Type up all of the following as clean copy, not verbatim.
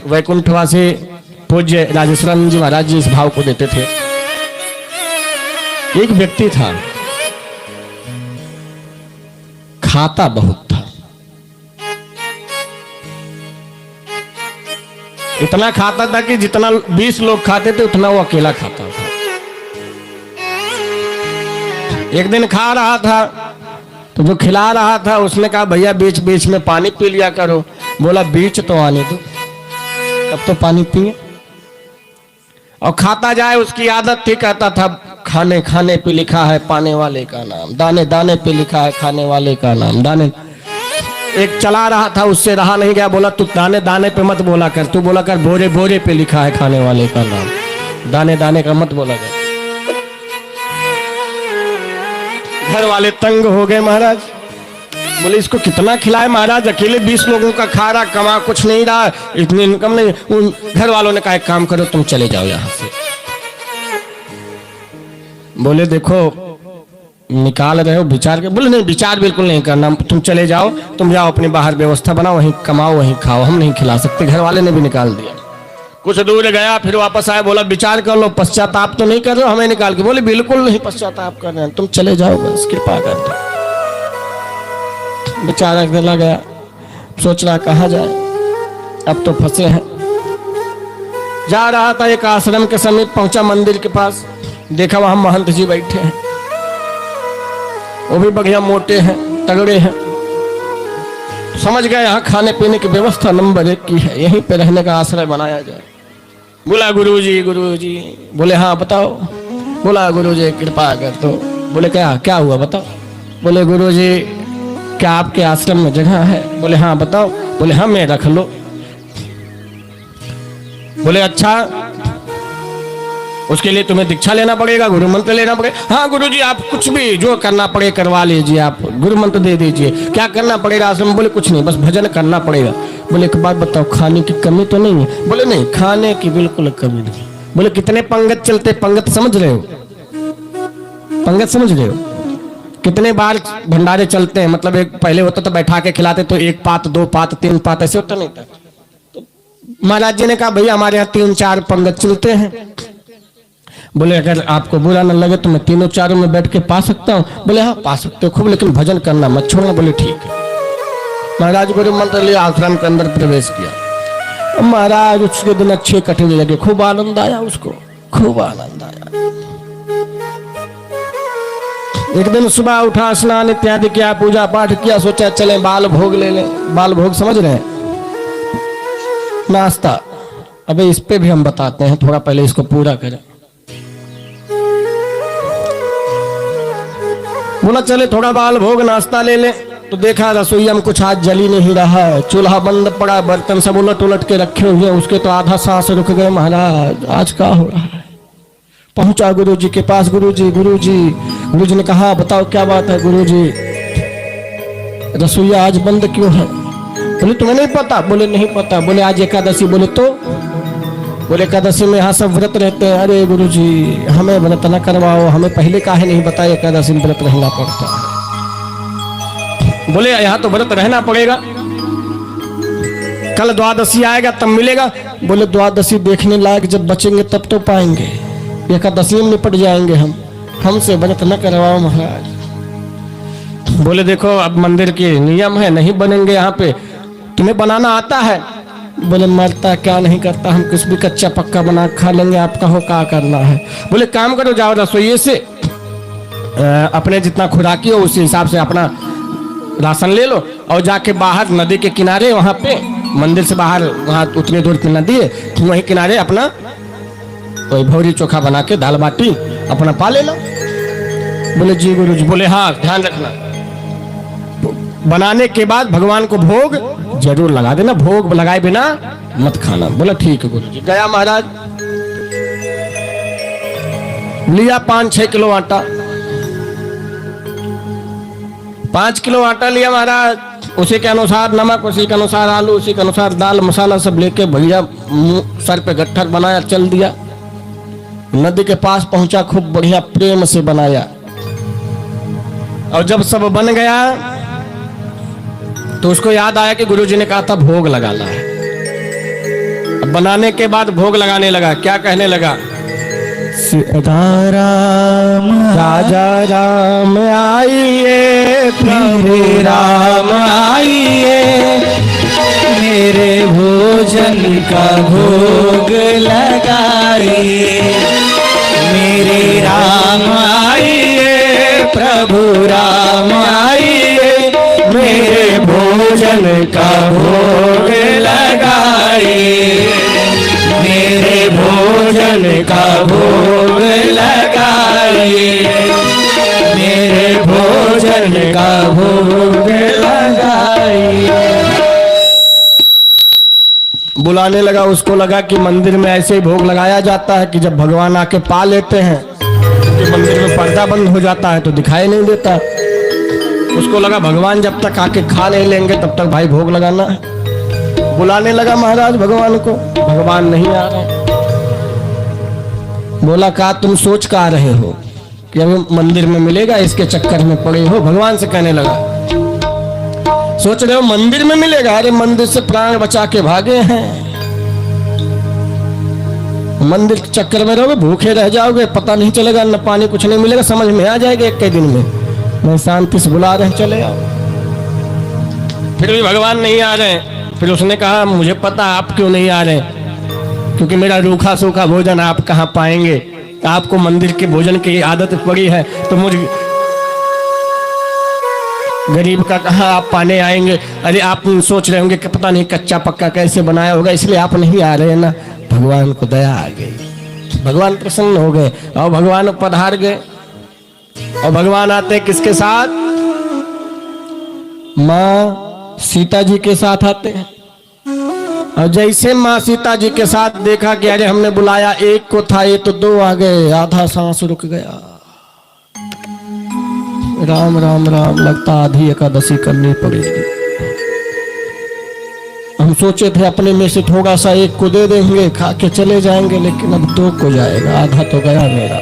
वैकुंठवासी पूज्य राजेश्वरानंद जी महाराज जी इस भाव को देते थे। एक व्यक्ति था, खाता बहुत था, इतना खाता था कि जितना 20 लोग खाते थे उतना वो अकेला खाता था। एक दिन खा रहा था तो जो खिला रहा था उसने कहा भैया बीच बीच में पानी पी लिया करो। बोला बीच तो आने दो, तब तो पानी पिए। और खाता जाए, उसकी आदत थी, कहता था खाने खाने पे लिखा है पाने वाले का नाम, दाने दाने पे लिखा है खाने वाले का नाम, दाने। एक चला रहा था, उससे रहा नहीं गया, बोला तू दाने दाने पे मत बोला कर, तू बोला कर बोरे बोरे पे लिखा है खाने वाले का नाम, दाने दाने का मत बोला कर। घर वाले तंग हो गए महाराज, बोले इसको कितना खिलाए महाराज, अकेले 20 लोगों का खा रहा, कमा कुछ नहीं रहा, इतनी इनकम नहीं। उन घर वालों ने कहा एक काम करो तुम चले जाओ यहाँ से। बोले देखो निकाल रहे हो विचार के, बोले नहीं विचार बिल्कुल नहीं करना, तुम चले जाओ, तुम जाओ अपनी बाहर व्यवस्था बनाओ, वहीं कमाओ वहीं खाओ, हम नहीं खिला सकते। घर वाले ने भी निकाल दिया। कुछ दूर गया फिर वापस आया, बोला विचार कर लो, पश्चाताप तो नहीं कर रहे हो हमें निकाल के। बोले बिल्कुल नहीं पश्चाताप कर रहे हैं, तुम चले जाओ बस कृपा कर दो। बेचारा गला गया, सोच रहा कहाँ जाए, अब तो फंसे हैं। जा रहा था, एक आश्रम के समीप पहुंचा, मंदिर के पास देखा वहां महंत जी बैठे हैं, वो भी बढ़िया मोटे हैं तगड़े हैं। समझ गए यहाँ खाने पीने की व्यवस्था नंबर 1 की है, यहीं पे रहने का आश्रय बनाया जाए। बोला गुरुजी गुरुजी। बोले हाँ बताओ। बोला गुरुजी कृपा कर दो। बोले क्या क्या हुआ बताओ। बोले गुरुजी क्या आपके आश्रम में जगह है। बोले हाँ बताओ। बोले हाँ मैं रख लो। बोले अच्छा उसके लिए तुम्हें दीक्षा लेना पड़ेगा, गुरु मंत्र लेना पड़ेगा। हाँ गुरुजी आप कुछ भी जो करना पड़े करवा लीजिए, आप गुरु मंत्र दे दीजिए। क्या करना पड़ेगा आश्रम में। बोले कुछ नहीं बस भजन करना पड़ेगा। बोले एक बात बताओ खाने की कमी तो नहीं है। बोले नहीं खाने की बिल्कुल कमी नहीं। बोले कितने पंगत चलते, पंगत समझ रहे हो, पंगत समझ रहे हो, कितने बार भंडारे चलते हैं। मतलब एक पहले होता तो बैठा के खिलाते तो 1 पात 2 पात 3 पात ऐसे होता नहीं था। तो महाराज जी ने कहा भैया हमारे यहाँ 3-4 पंगत चलते हैं। बोले अगर आपको बुरा न लगे तो मैं 3-4 में बैठ के पा सकता हूँ। बोले हाँ पा सकते हो खूब, लेकिन भजन करना मत छोड़ना। बोले ठीक है। महाराज गुरु मंत्र लिए आश्रम के अंदर प्रवेश किया। महाराज उसके दिन अच्छे कटने लगे, खूब आनंद आया उसको, खूब आनंद आया। एक दिन सुबह उठा, स्नान इत्यादि किया, पूजा पाठ किया, सोचा चले बाल भोग ले लें। बाल भोग समझ रहे हैं, नाश्ता। अबे इस पे भी हम बताते हैं, थोड़ा पहले इसको पूरा करें। बोला चले थोड़ा बाल भोग नाश्ता ले ले। तो देखा रसोईया में कुछ आज जल ही नहीं रहा है, चूल्हा बंद पड़ा, बर्तन सब उलट उलट के रखे हुए, उसके तो आधा सांस रुक गए। महाराज आज क्या हो रहा है। पहुंचा गुरुजी के पास। गुरुजी गुरुजी। गुरुजी ने कहा बताओ क्या बात है। गुरुजी रसोईया आज बंद क्यों है। बोले तुम्हें नहीं पता। बोले नहीं पता। बोले आज एकादशी। बोले तो। बोले एकादशी में यहाँ सब व्रत रहते हैं। अरे गुरुजी हमें व्रत न करवाओ, हमें पहले काहे नहीं बताया एकादशी में व्रत रहना पड़ता है। बोले यहाँ तो व्रत रहना पड़ेगा, कल द्वादशी आएगा तब मिलेगा। बोले द्वादशी देखने लायक जब बचेंगे तब तो पाएंगे, एकादशी में निपट जाएंगे हम, हमसे व्रत न करवाओ महाराज। बोले देखो अब मंदिर के नियम है, नहीं बनेंगे यहाँ पे, तुम्हें बनाना आता है। बोले मरता क्या नहीं करता, हम कुछ भी कच्चा पक्का बना खा लेंगे, आप कहो क्या करना है। बोले काम करो जाओ रसोइये से अपने जितना खुराकी हो उस हिसाब से अपना राशन ले लो और जाके बाहर नदी के किनारे, वहां पे मंदिर से बाहर वहां उतनी दूर की नदी है, वहीं किनारे अपना कोई भौरी चोखा बना के दाल बाटी अपना पा लेना। बोले जी गुरु जी। बोले हाँ ध्यान रखना बनाने के बाद भगवान को भोग जरूर लगा देना, भोग लगाए बिना मत खाना। बोला ठीक है गुरु जी। गया महाराज, लिया 5-6 किलो आटा, 5 किलो आटा लिया महाराज, उसी के अनुसार नमक, उसी के अनुसार आलू, उसी के अनुसार दाल मसाला सब लेके भैया सर पे गट्ठर बनाया, चल दिया। नदी के पास पहुंचा, खूब बढ़िया प्रेम से बनाया। और जब सब बन गया तो उसको याद आया कि गुरुजी ने कहा था भोग लगाना है। बनाने के बाद भोग लगाने लगा। क्या कहने लगा? सीताराम राजा राम आइए, मेरे राम आइए, मेरे भोजन का भोग लगाइए। मेरे राम आइए, प्रभु राम आइए, मेरे भोजन का भोग लगाइए। मेरे भोजन का भोग लगाइए। मेरे भोजन का भोग लगाइए। बुलाने लगा। उसको लगा कि मंदिर में ऐसे ही भोग लगाया जाता है कि जब भगवान आके पा लेते हैं, क्योंकि मंदिर में पर्दा बंद हो जाता है तो दिखाई नहीं देता। उसको लगा भगवान जब तक आके खा नहीं लेंगे तब तक भाई भोग लगाना है। बुलाने लगा महाराज भगवान को। भगवान नहीं आ रहे। बोला का तुम सोच का आ रहे हो कि अभी मंदिर में मिलेगा, इसके चक्कर में पड़े हो? भगवान से कहने लगा, सोच रहे हो मंदिर में मिलेगा? अरे मंदिर से प्राण बचा के भागे हैं। मंदिर के चक्कर में रहोगे, भूखे रह जाओगे, पता नहीं चलेगा, न पानी कुछ नहीं मिलेगा, समझ में आ जाएगा एक के दिन में। मैं शांति से बुला रहे, चले आओ। फिर भी भगवान नहीं आ रहे। फिर उसने कहा मुझे पता आप क्यों नहीं आ रहे, क्योंकि मेरा रूखा सूखा भोजन आप कहाँ पाएंगे। आपको मंदिर के भोजन की आदत पड़ी है, तो मुझे गरीब का कहाँ आप पाने आएंगे। अरे आप सोच रहे होंगे कि पता नहीं कच्चा पक्का कैसे बनाया होगा, इसलिए आप नहीं आ रहे ना। भगवान को दया आ गई, भगवान प्रसन्न हो गए और भगवान पधार गए। और भगवान आते किसके साथ? माँ सीता जी के साथ आते हैं। और जैसे माँ सीता जी के साथ देखा कि अरे हमने बुलाया एक को था, ये तो दो आ गए, आधा सांस रुक गया। राम राम राम, लगता आधी एकादशी करनी पड़ेगी। हम सोचे थे अपने में से थोड़ा सा एक को दे देंगे, खा के चले जाएंगे, लेकिन अब दो को जाएगा, आधा तो गया मेरा।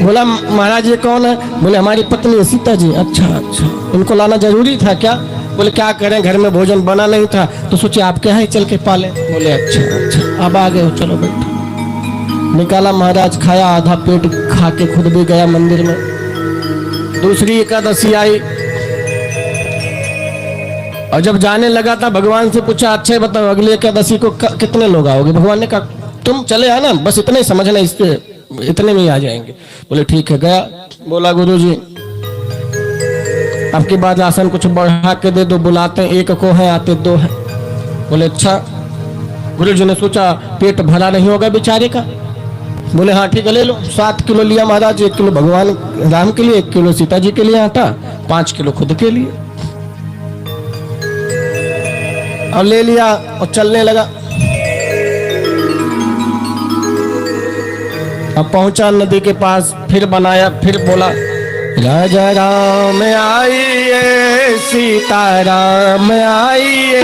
बोला महाराज ये कौन है? बोले हमारी पत्नी है सीता जी। अच्छा अच्छा, इनको लाना जरूरी था क्या? बोले क्या करें, घर में भोजन बना नहीं था तो सोचे आपके यहाँ ही चल के पाले। बोले अच्छा अच्छा, अब आ गए हो, चलो बैठो। निकाला महाराज, खाया, आधा पेट खा के खुद भी गया मंदिर में। दूसरी एकादशी आई और जब जाने लगा था भगवान से पूछा अच्छा बताओ अगली एकादशी को कितने लोग आओगे? भगवान ने कहा तुम चले आना, बस इतना ही समझना, इसके इतने में ही आ जाएंगे। बोले ठीक है। गया, बोला गुरुजी अब की बात राशन कुछ बढ़ा के दे दो, बुलाते एक को है आते दो है। बोले अच्छा। गुरुजी ने सोचा पेट भरा नहीं होगा बेचारे का। बोले हाँ ठीक है ले लो। 7 किलो लिया महाराज, 1 किलो भगवान राम के लिए, 1 किलो सीता जी के लिए आटा, 5 किलो खुद के लिए, और ले लिया और चलने लगा। अब पहुंचा नदी के पास, फिर बनाया, फिर बोला राजा राम आइए, सीता राम आइए,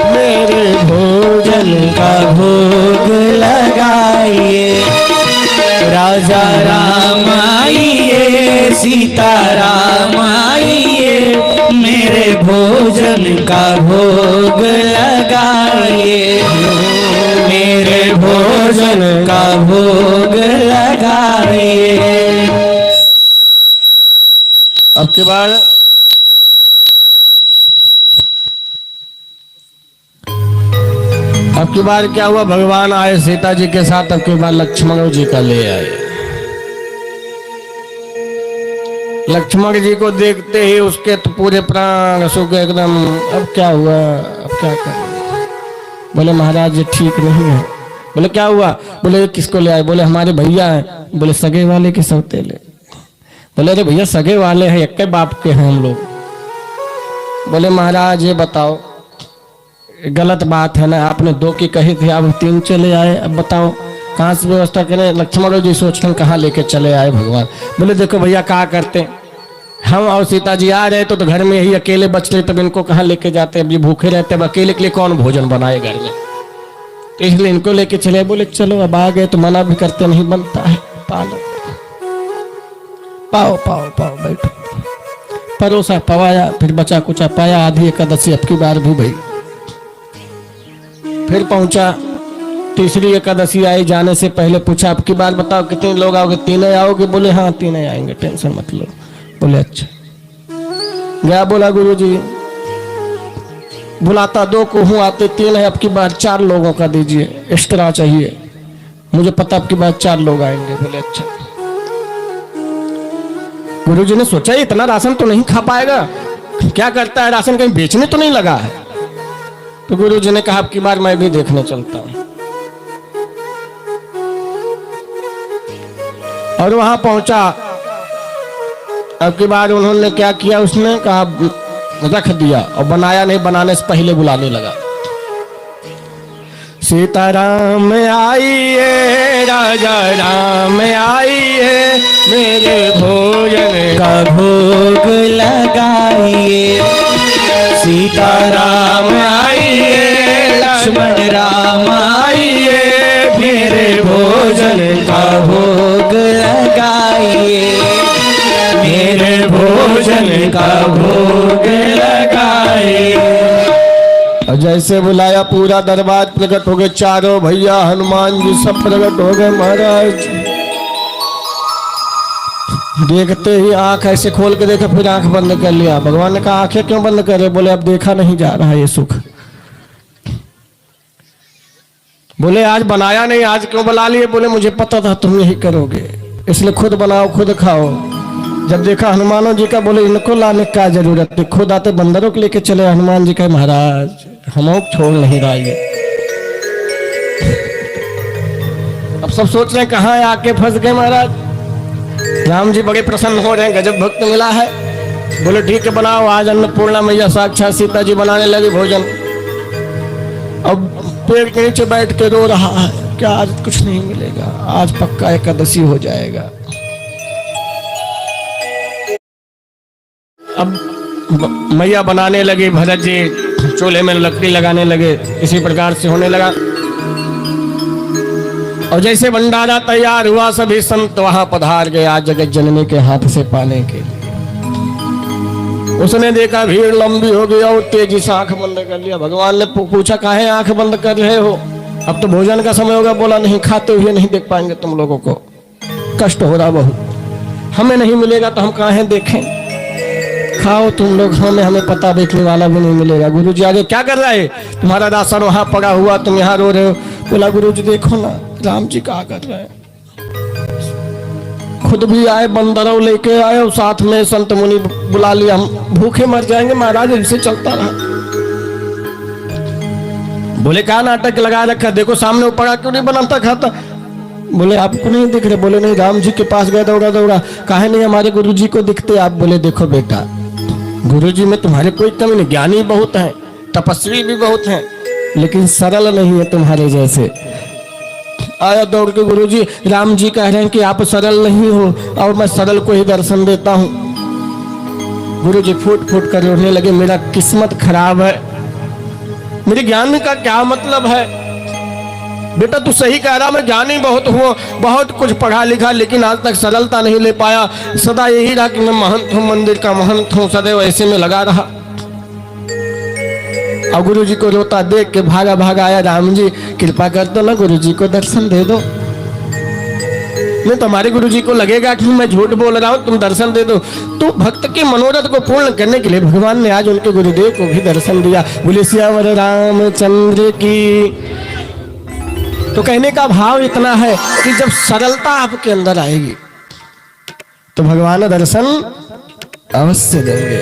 मेरे भोजन का भोग लगाइए। राजा राम आइए, सीता राम आइए, मेरे भोजन का भोग लगाइए। मेरे भोजन का भोग लगाइए। अब के बाद अब की बार क्या हुआ, भगवान आए सीता जी के साथ। अब की बार लक्ष्मण जी का ले आए। लक्ष्मण जी को देखते ही उसके तो पूरे प्राण सूख गए एकदम। अब क्या हुआ, अब क्या करें? बोले महाराज ये ठीक नहीं है। बोले क्या हुआ? बोले किसको ले आए? बोले हमारे भैया हैं। बोले सगे वाले के सौतेले? बोले अरे भैया सगे वाले हैं, एक बाप के हैं हम लोग। बोले महाराज ये बताओ, गलत बात है ना, आपने 2 की कही थी, आप 3 चले आए, अब बताओ कहाँ से व्यवस्था करें? लक्ष्मण जी सोच रहे कहाँ लेके चले आए भगवान। बोले देखो भैया क्या करते, हम और सीता जी आ रहे तो घर में यही अकेले बच रहे, तब इनको कहाँ लेके जाते? अब ये भूखे रहते, अब अकेले के लिए कौन भोजन बनाए घर में, तो इसलिए इनको लेके चले। बोले चलो अब आ गए तो मना भी करते नहीं बनता है, पालो, पाओ पाओ पाओ, बैठो। परोसा पवाया, फिर बचा कुचा पाया। आधी एकादशी अब की बार भी भाई फिर पहुंचा, तीसरी एकादशी आई, जाने से पहले पूछा अब की बार बताओ कितने लोग आओगे, 3 आओगे? बोले हाँ 3 आएंगे, टेंशन मत लो। बोले अच्छा। गया, बोला गुरुजी बुलाता 2 को हूँ, आते 3 है, अब की बार 4 लोगों का दीजिए, एक्स्ट्रा चाहिए, मुझे पता अब की बार 4 लोग आएंगे। बोले अच्छा। गुरुजी ने सोचा इतना राशन तो नहीं खा पाएगा, क्या करता है, राशन कहीं बेचने तो नहीं लगा है। तो गुरुजी ने कहा अब की बार मैं भी देखने चलता हूं। और वहां पहुंचा, अब की बार उन्होंने क्या किया, उसने कहा रख दिया और बनाया नहीं, बनाने से पहले बुलाने लगा। सीताराम आइए, राजा राम आइए, मेरे भोजन का भोग लगाइए। सीताराम आइए, लक्ष्मण राम आइए, मेरे भोजन का भोग लगाइए। मेरे भोजन का भोग लगाइए। और जैसे बुलाया पूरा दरबार प्रकट हो गए, चारों भैया हनुमान जी सब प्रकट हो गए। महाराज देखते ही आंख ऐसे खोल के देखा, फिर आंख बंद कर लिया। भगवान ने कहा आंखें क्यों बंद करे? बोले अब देखा नहीं जा रहा ये सुख। बोले आज बनाया नहीं, आज क्यों बुला लिए? बोले मुझे पता था तुम यही करोगे, इसलिए खुद बनाओ खुद खाओ। जब देखा हनुमानों जी का, बोले इनको लाने का जरूरत थी, खुद आते बंदरों को लेके चले। हनुमान जी कहे महाराज हम छोड़ नहीं रहा ये। अब सब सोच रहे हैं कहाँ आके फंस गए महाराज। राम जी बड़े प्रसन्न हो रहे हैं, गजब भक्त मिला है। बोले ठीक है बनाओ। आज अन्नपूर्णा मैया साक्षात सीता जी बनाने लगी भोजन। अब पेड़ के नीचे बैठ के रो रहा है, क्या आज कुछ नहीं मिलेगा, आज पक्का एकादशी हो जाएगा। अब मैया बनाने लगे, भरत जी चूल्हे में लकड़ी लगाने लगे, इसी प्रकार से होने लगा। और जैसे भंडारा तैयार हुआ, सभी संत वहां पधार गए आज जगत जननी के हाथ से पाने के लिए। उसने देखा भीड़ लंबी हो गई और तेजी से आंख बंद कर लिया। भगवान ने पूछा काहे आंख बंद कर रहे हो? अब तो भोजन का समय होगा। बोला नहीं, खाते हुए नहीं देख पाएंगे तुम लोगों को, कष्ट हो रहा बहुत, हमें नहीं मिलेगा तो हम काहे देखें, खाओ तुम लोग, हमें पता देखने वाला भी नहीं मिलेगा। गुरु जी आगे क्या कर रहा है? तुम्हारा राशन वहां पड़ा हुआ, तुम यहाँ रो रहे हो। बोला गुरु जी देखो ना राम जी क्या कर रहे हैं, खुद भी आए, बंदरों लेके आए और साथ में संत मुनि बुला लिया, हम भूखे मर जाएंगे महाराज इनसे चलता रहा। बोले क्या नाटक लगा रखा, देखो सामने पड़ा क्यों नहीं बनाता खाता? बोले आपको नहीं दिख रहे? बोले नहीं। राम जी के पास गए दौड़ा दौड़ा, काहे नहीं हमारे गुरु जी को दिखते आप? बोले देखो बेटा गुरु जी में तुम्हारे कोई कमी नहीं, ज्ञानी बहुत हैं, तपस्वी भी बहुत हैं, लेकिन सरल नहीं है तुम्हारे जैसे। आया दौड़ के गुरु जी, राम जी कह रहे हैं कि आप सरल नहीं हो और मैं सरल को ही दर्शन देता हूं। गुरु जी फूट फूट कर रोने लगे, मेरा किस्मत खराब है, मेरे ज्ञान का क्या मतलब है? बेटा तू सही कह रहा, मैं ज्ञानी बहुत हूँ, बहुत कुछ पढ़ा लिखा, लेकिन आज तक सरलता नहीं ले पाया। सदा यही रहा कि मैं महंत हूँ, मंदिर का महंत हूँ, सदैव ऐसे में लगा रहा। और गुरु जी को रोता देख के भागा भागा आया, राम जी कृपा कर दो ना, गुरु जी को दर्शन दे दो। नहीं तो हमारे गुरु जी को लगेगा कि मैं झूठ बोल रहा हूँ, तुम दर्शन दे दो। तो भक्त के मनोरथ को पूर्ण करने के लिए भगवान ने आज उनके गुरुदेव को भी दर्शन दिया। बोले सियावर रामचंद्र की। तो कहने का भाव इतना है कि जब सरलता आपके अंदर आएगी तो भगवान दर्शन अवश्य देंगे।